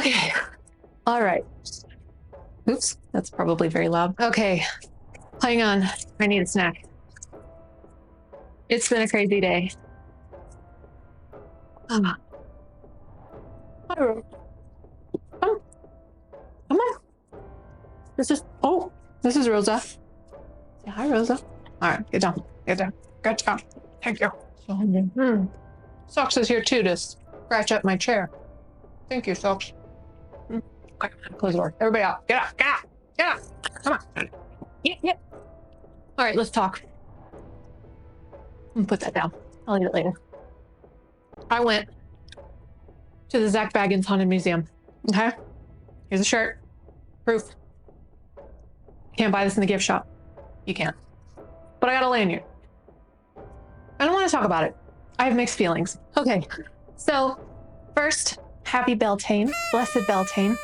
Okay. All right. Oops, that's probably very loud. Okay. Hang on. I need a snack. It's been a crazy day. Hi, Come, come on. This is Rosa. Say hi, Rosa. All right, get down. Get down. Get down. Thank you. Socks is here too to scratch up my chair. Thank you, Socks. Okay, close the door. Everybody out. Get out. Get out. Get out. Come on. Yeah. All right, let's talk. Put that down. I'll eat it later. I went to the Zak Bagans Haunted Museum. Okay? Here's a shirt. Proof. Can't buy this in the gift shop. You can't. But I got a lanyard. I don't want to talk about it. I have mixed feelings. Okay. So, first, happy Beltane. Blessed Beltane.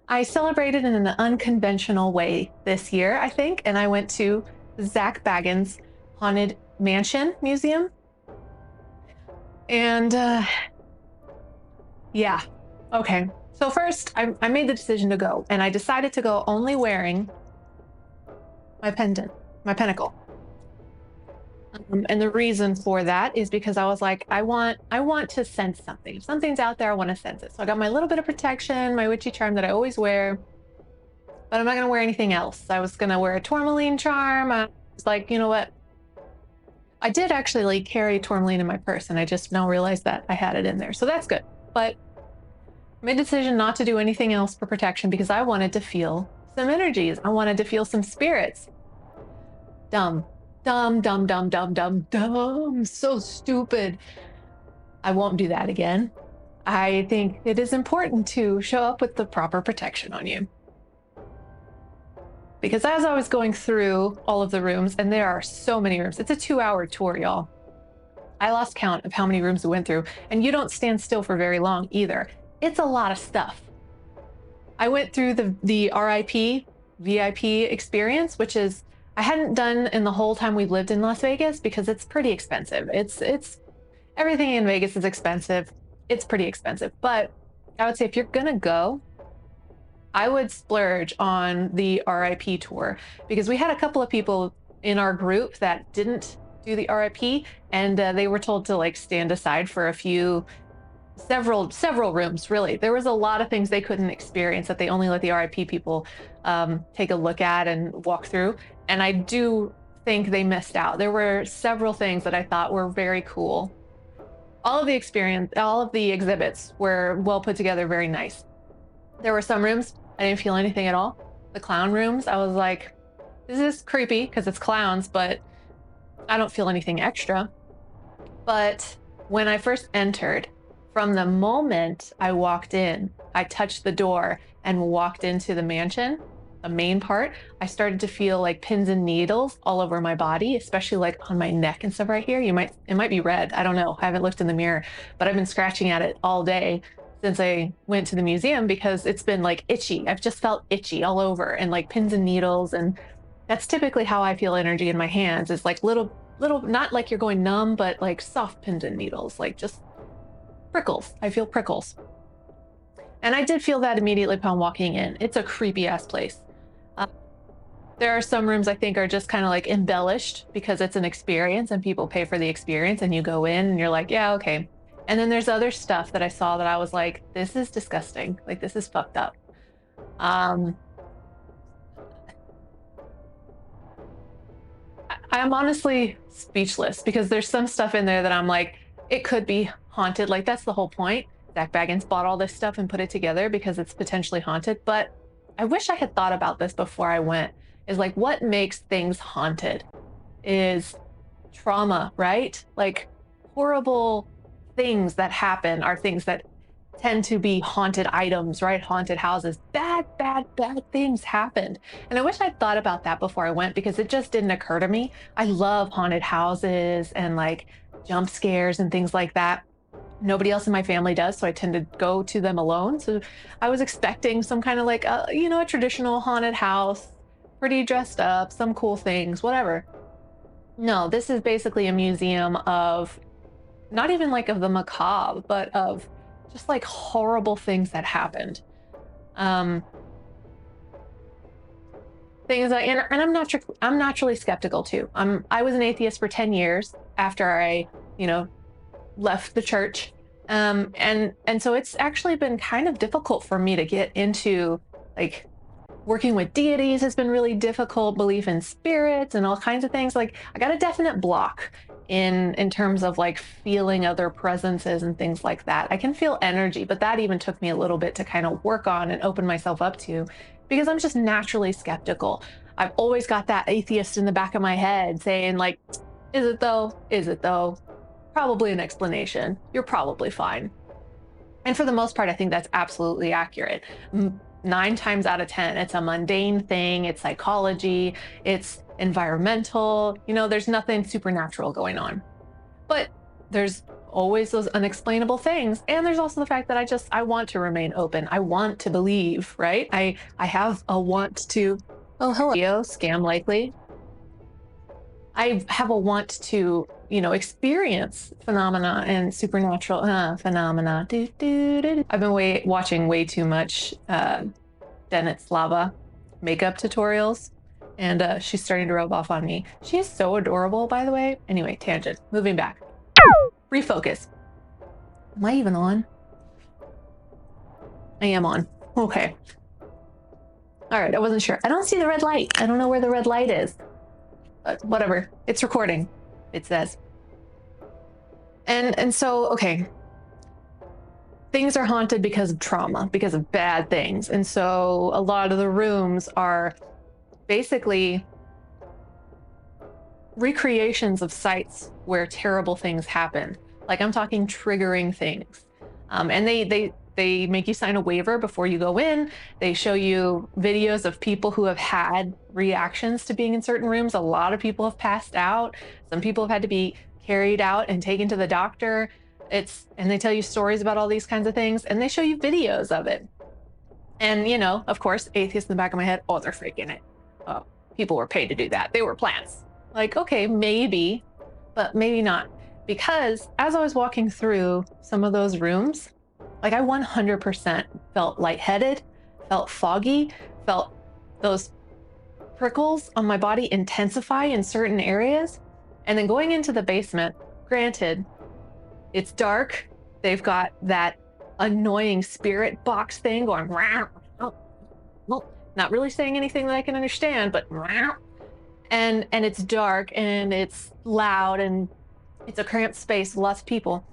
I celebrated in an unconventional way this year, I think, and I went to Zak Bagans Haunted Mansion Museum. And yeah, okay. So first, I made the decision to go, and I decided to go only wearing my pendant, my pentacle. And the reason for that is because I was like, I want to sense something. If something's out there, I want to sense it. So I got my little bit of protection, my witchy charm that I always wear, but I'm not going to wear anything else. I was going to wear a tourmaline charm. I was like, you know what? I did actually carry tourmaline in my purse, and I just now realized that I had it in there. So that's good. But I made a decision not to do anything else for protection because I wanted to feel some energies. I wanted to feel some spirits. Dumb. So stupid. I won't do that again. I think it is important to show up with the proper protection on you. Because as I was going through all of the rooms, and there are so many rooms, it's a 2-hour tour, y'all. I lost count of how many rooms we went through, and you don't stand still for very long either. It's a lot of stuff. I went through the RIP VIP experience, which is I hadn't done in the whole time we've lived in Las Vegas because it's pretty expensive. It's everything in Vegas is expensive. It's pretty expensive, but I would say if you're gonna go, I would splurge on the RIP tour because we had a couple of people in our group that didn't do the RIP, and they were told to stand aside for several rooms. Really, there was a lot of things they couldn't experience that they only let the RIP people take a look at and walk through. And I do think they missed out. There were several things that I thought were very cool. All of the exhibits were well put together, very nice. There were some rooms I didn't feel anything at all. The clown rooms, I was like, this is creepy because it's clowns, but I don't feel anything extra. But when I first entered, from the moment I walked in, I touched the door and walked into the mansion, the main part, I started to feel like pins and needles all over my body, especially on my neck and stuff right here. It might be red. I don't know. I haven't looked in the mirror, but I've been scratching at it all day since I went to the museum because it's been itchy. I've just felt itchy all over and pins and needles. And that's typically how I feel energy in my hands. It's little, not like you're going numb, but soft pins and needles, just prickles. I feel prickles. And I did feel that immediately upon walking in. It's a creepy ass place. There are some rooms I think are just kind of embellished because it's an experience and people pay for the experience, and you go in and you're like, yeah, okay. And then there's other stuff that I saw that I was like, this is disgusting. This is fucked up. I'm honestly speechless because there's some stuff in there that I'm like, it could be haunted. That's the whole point. Zak Bagans bought all this stuff and put it together because it's potentially haunted. But I wish I had thought about this before I went. Is what makes things haunted is trauma, right? Horrible things that happen are things that tend to be haunted items, right? Haunted houses. Bad things happened. And I wish I'd thought about that before I went because it just didn't occur to me. I love haunted houses and jump scares and things like that. Nobody else in my family does, so I tend to go to them alone. So I was expecting some kind of a traditional haunted house, pretty dressed up, some cool things, whatever. No, this is basically a museum of not even of the macabre, but of just horrible things that happened. Um, things like, and I'm naturally skeptical too. I was an atheist for 10 years after I, you know, left the church. And so it's actually been kind of difficult for me to get into, like, working with deities has been really difficult, belief in spirits and all kinds of things. Like, I got a definite block in terms of like feeling other presences and things like that. I can feel energy, but that even took me a little bit to kind of work on and open myself up to, because I'm just naturally skeptical. I've always got that atheist in the back of my head saying like, is it though? Is it though? Probably an explanation. You're probably fine. And for the most part, I think that's absolutely accurate. 9 times out of 10, it's a mundane thing, it's psychology, it's environmental, there's nothing supernatural going on. But there's always those unexplainable things. And there's also the fact that I want to remain open. I want to believe, right? I have a want to, oh, hello, scam likely. I have a want to, experience phenomena and supernatural phenomena. I've been watching way too much Dennet Slava makeup tutorials, and she's starting to rub off on me. She is so adorable, by the way. Anyway, tangent. Moving back. Refocus. Am I even on? I am on. Okay. All right, I wasn't sure. I don't see the red light. I don't know where the red light is. But whatever. It's recording, it says. And so, okay. Things are haunted because of trauma, because of bad things. And so a lot of the rooms are basically recreations of sites where terrible things happened. Like, I'm talking triggering things. And they make you sign a waiver before you go in. They show you videos of people who have had reactions to being in certain rooms. A lot of people have passed out. Some people have had to be carried out and taken to the doctor. And they tell you stories about all these kinds of things, and they show you videos of it. And, of course, atheist in the back of my head, oh, they're faking it. Oh, people were paid to do that. They were plants. Like, okay, maybe, but maybe not. Because as I was walking through some of those rooms, like, I 100% felt lightheaded, felt foggy, felt those prickles on my body intensify in certain areas. And then going into the basement, granted, it's dark. They've got that annoying spirit box thing going, not really saying anything that I can understand, but and it's dark and it's loud and it's a cramped space with lots of people.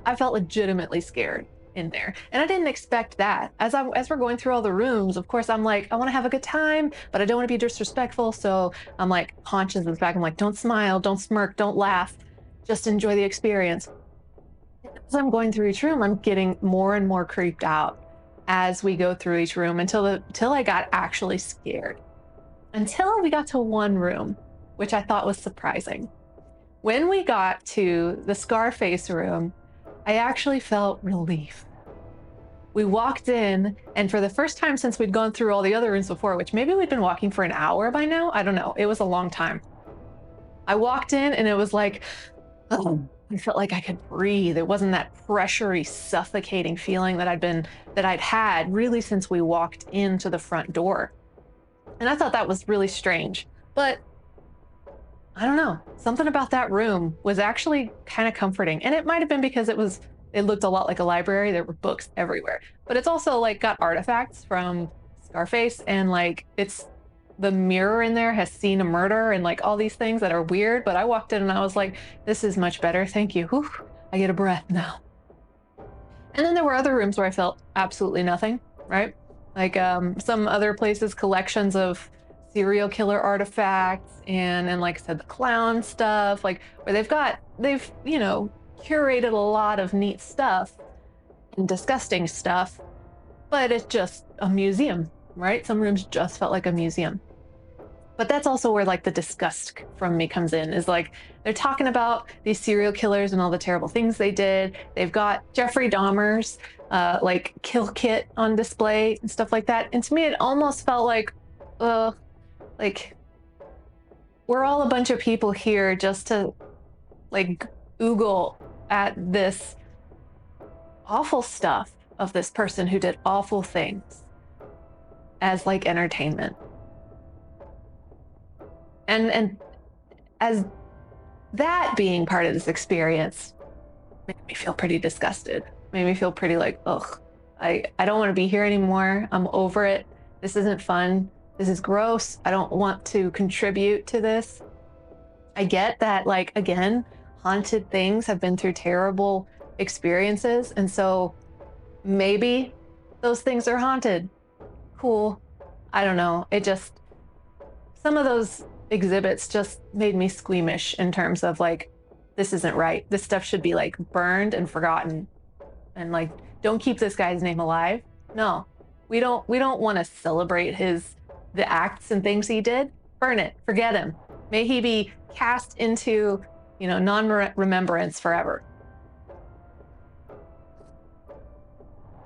I felt legitimately scared in there. And I didn't expect that. As we're going through all the rooms, of course, I'm like, I want to have a good time, but I don't want to be disrespectful. So I'm like, haunches in the back. I'm like, don't smile, don't smirk, don't laugh. Just enjoy the experience. As I'm going through each room, I'm getting more and more creeped out as we go through each room until I got actually scared. Until we got to one room, which I thought was surprising. When we got to the Scarface room, I actually felt relief. We walked in, and for the first time since we'd gone through all the other rooms before, which maybe we'd been walking for an hour by now, I don't know. It was a long time. I walked in and it was like, oh, I felt like I could breathe. It wasn't that pressury, suffocating feeling that I'd had really since we walked into the front door. And I thought that was really strange. But I don't know, something about that room was actually kind of comforting. And it might have been because it looked a lot like a library. There were books everywhere. But it's also like got artifacts from Scarface, and like the mirror in there has seen a murder and like all these things that are weird. But I walked in and I was like, this is much better. Thank you. Whew, I get a breath now. And then there were other rooms where I felt absolutely nothing, right? Like some other places, collections of serial killer artifacts and like I said, the clown stuff, like where they've curated a lot of neat stuff and disgusting stuff, but it's just a museum, right? Some rooms just felt like a museum. But that's also where like the disgust from me comes in, is like they're talking about these serial killers and all the terrible things they did. They've got Jeffrey Dahmer's like kill kit on display and stuff like that. And to me, it almost felt like we're all a bunch of people here just to like oogle at this awful stuff of this person who did awful things. as like entertainment. And as that being part of this experience made me feel pretty disgusted. Made me feel pretty like, ugh, I don't want to be here anymore. I'm over it. This isn't fun. This is gross. I don't want to contribute to this. I get that, like, again, haunted things have been through terrible experiences. And so maybe those things are haunted. Cool. I don't know. Some of those exhibits just made me squeamish in terms of like, this isn't right. This stuff should be like burned and forgotten. And like, don't keep this guy's name alive. No, we don't want to celebrate the acts and things he did. Burn it, forget him. May he be cast into, non-remembrance forever.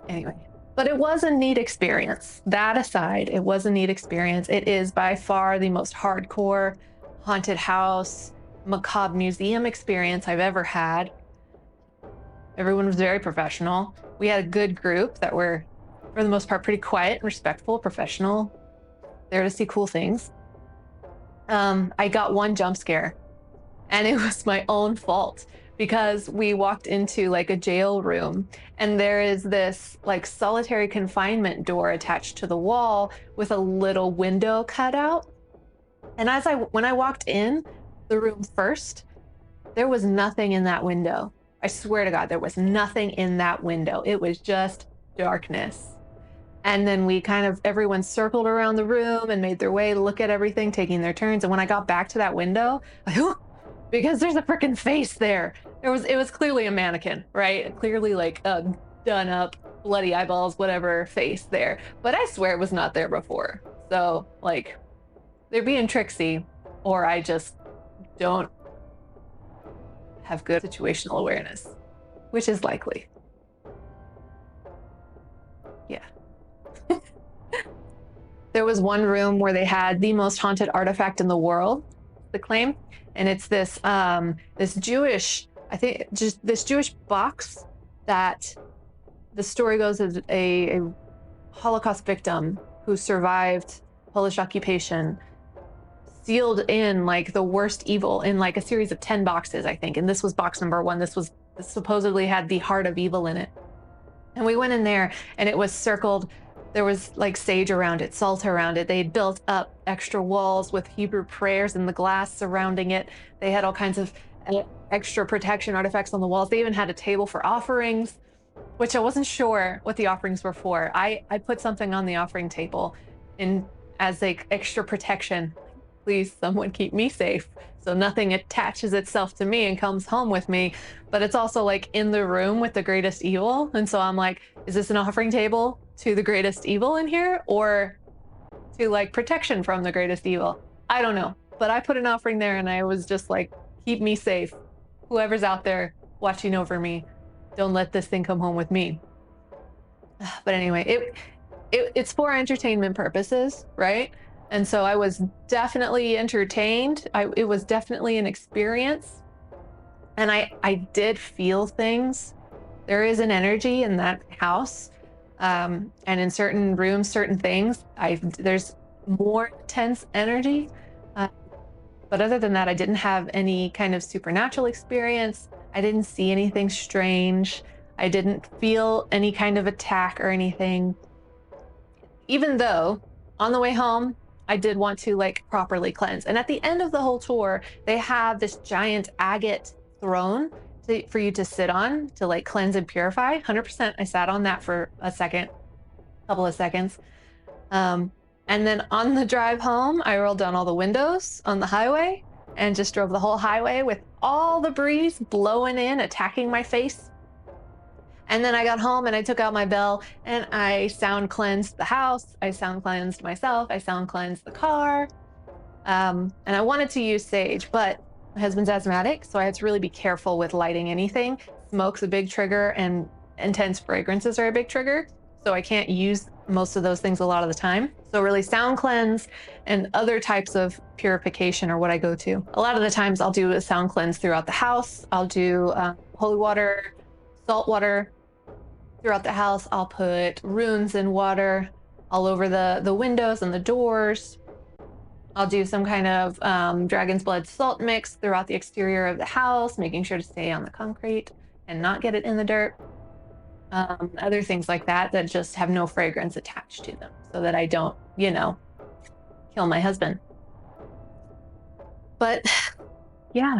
Anyway, but it was a neat experience. That aside, it was a neat experience. It is by far the most hardcore haunted house, macabre museum experience I've ever had. Everyone was very professional. We had a good group that were, for the most part, pretty quiet, respectful, professional, there to see cool things. I got one jump scare, and it was my own fault because we walked into like a jail room, and there is this like solitary confinement door attached to the wall with a little window cut out. And when I walked in the room first, there was nothing in that window. I swear to God, there was nothing in that window. It was just darkness. And then everyone circled around the room and made their way to look at everything, taking their turns. And when I got back to that window, because there's a freaking face there. It was clearly a mannequin, right? Clearly like a done up, bloody eyeballs, whatever face there. But I swear it was not there before. So like, they're being tricksy, or I just don't have good situational awareness, which is likely. Yeah. There was one room where they had the most haunted artifact in the world, the claim, and it's this Jewish box that the story goes is a Holocaust victim who survived Polish occupation, sealed in like the worst evil in like a series of 10 boxes, I think. And this was box number 1. This supposedly had the heart of evil in it. And we went in there and it was circled. There was like sage around it, salt around it. They had built up extra walls with Hebrew prayers in the glass surrounding it. They had all kinds of extra protection artifacts on the walls. They even had a table for offerings, which I wasn't sure what the offerings were for. I put something on the offering table as like extra protection. Please, someone keep me safe so nothing attaches itself to me and comes home with me. But it's also like in the room with the greatest evil. And so I'm like, is this an offering table to the greatest evil in here, or to like protection from the greatest evil? I don't know. But I put an offering there and I was just like, keep me safe. Whoever's out there watching over me, don't let this thing come home with me. But anyway, it's for entertainment purposes, right? And so I was definitely entertained. It was definitely an experience. And I did feel things. There is an energy in that house. And in certain rooms, certain things, there's more intense energy. But other than that, I didn't have any kind of supernatural experience. I didn't see anything strange. I didn't feel any kind of attack or anything. Even though on the way home, I did want to like properly cleanse. And at the end of the whole tour, they have this giant agate throne for you to sit on to like cleanse and purify. 100%. I sat on that for a couple of seconds. And then on the drive home, I rolled down all the windows on the highway and just drove the whole highway with all the breeze blowing in, attacking my face. And then I got home and I took out my bell and I sound cleansed the house. I sound cleansed myself. I sound cleansed the car. And I wanted to use sage, but my husband's asthmatic, so I had to really be careful with lighting anything. Smoke's a big trigger and intense fragrances are a big trigger. So I can't use most of those things a lot of the time. So really sound cleanse and other types of purification are what I go to. A lot of the times I'll do a sound cleanse throughout the house. I'll do holy water, salt water throughout the house. I'll put runes in water. all over the windows and the doors. I'll do some kind of dragon's blood salt mix throughout the exterior of the house, making sure to stay on the concrete and not get it in the dirt. Other things like that that just have no fragrance attached to them so that I don't, kill my husband. But yeah,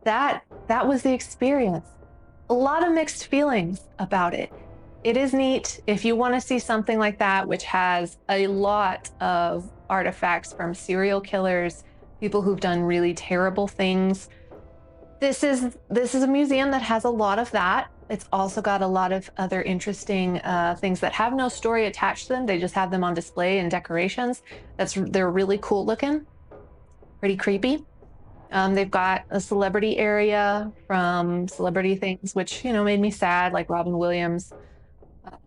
that was the experience. A lot of mixed feelings about it. It is neat if you want to see something like that, which has a lot of artifacts from serial killers, people who've done really terrible things. This is a museum that has a lot of that. It's also got a lot of other interesting things that have no story attached to them. They just have them on display and decorations. They're really cool looking, pretty creepy. They've got a celebrity area from celebrity things, which, made me sad, like Robin Williams.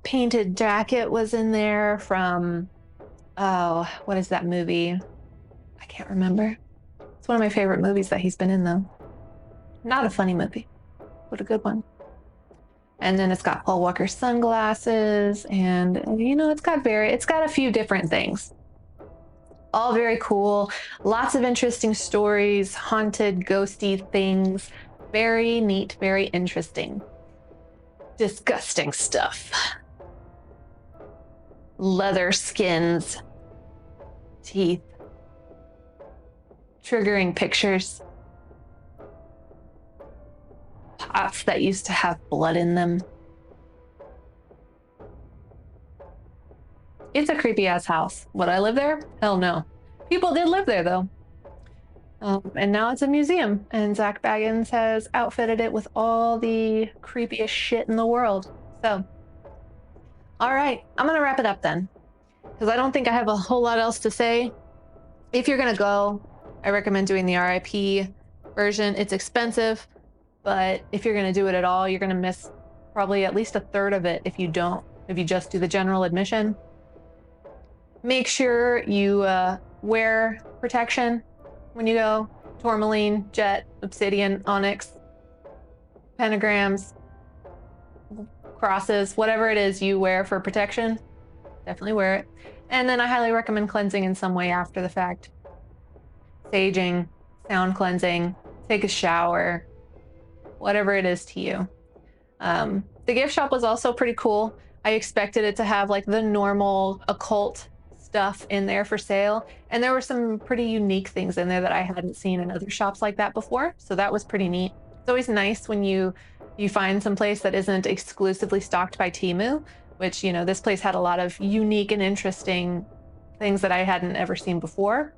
Painted jacket was in there from, oh, what is that movie? I can't remember. It's one of my favorite movies that he's been in, though. Not a funny movie, but a good one. And then it's got Paul Walker sunglasses, and it's got a few different things. All very cool. Lots of interesting stories, haunted, ghosty things. Very neat, very interesting. Disgusting stuff. Leather skins. Teeth. Triggering pictures. Pots that used to have blood in them. It's a creepy ass house. Would I live there? Hell no. People did live there though. And now it's a museum, and Zak Bagans has outfitted it with all the creepiest shit in the world. So, all right, I'm gonna wrap it up then, because I don't think I have a whole lot else to say. If you're gonna go, I recommend doing the RIP version. It's expensive, but if you're gonna do it at all, you're gonna miss probably at least a third of it if you just do the general admission. Make sure you wear protection when you go. Tourmaline, jet, obsidian, onyx, pentagrams, crosses, whatever it is you wear for protection, definitely wear it. And then I highly recommend cleansing in some way after the fact. Saging, sound cleansing, take a shower, whatever it is to you. The gift shop was also pretty cool. I expected it to have like the normal occult stuff in there for sale, and there were some pretty unique things in there that I hadn't seen in other shops like that before, so that was pretty neat. It's always nice when you find some place that isn't exclusively stocked by Temu, which, this place had a lot of unique and interesting things that I hadn't ever seen before.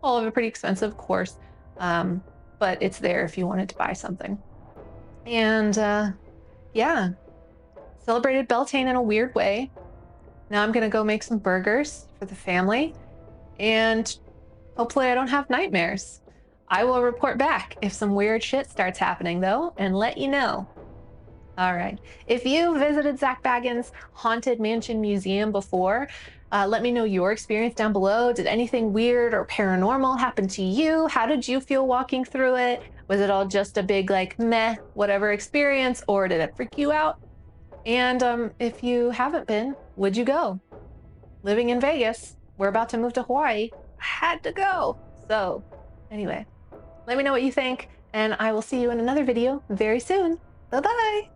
All of it pretty expensive, of course, but it's there if you wanted to buy something. And yeah, celebrated Beltane in a weird way. Now I'm gonna go make some burgers for the family, and hopefully I don't have nightmares. I will report back if some weird shit starts happening though, and let you know. All right, if you visited Zak Bagans' Haunted Mansion Museum before, let me know your experience down below. Did anything weird or paranormal happen to you? How did you feel walking through it? Was it all just a big like meh, whatever experience, or did it freak you out? And if you haven't been, would you go? Living in Vegas, we're about to move to Hawaii. I had to go. So anyway, let me know what you think, and I will see you in another video very soon. Bye-bye.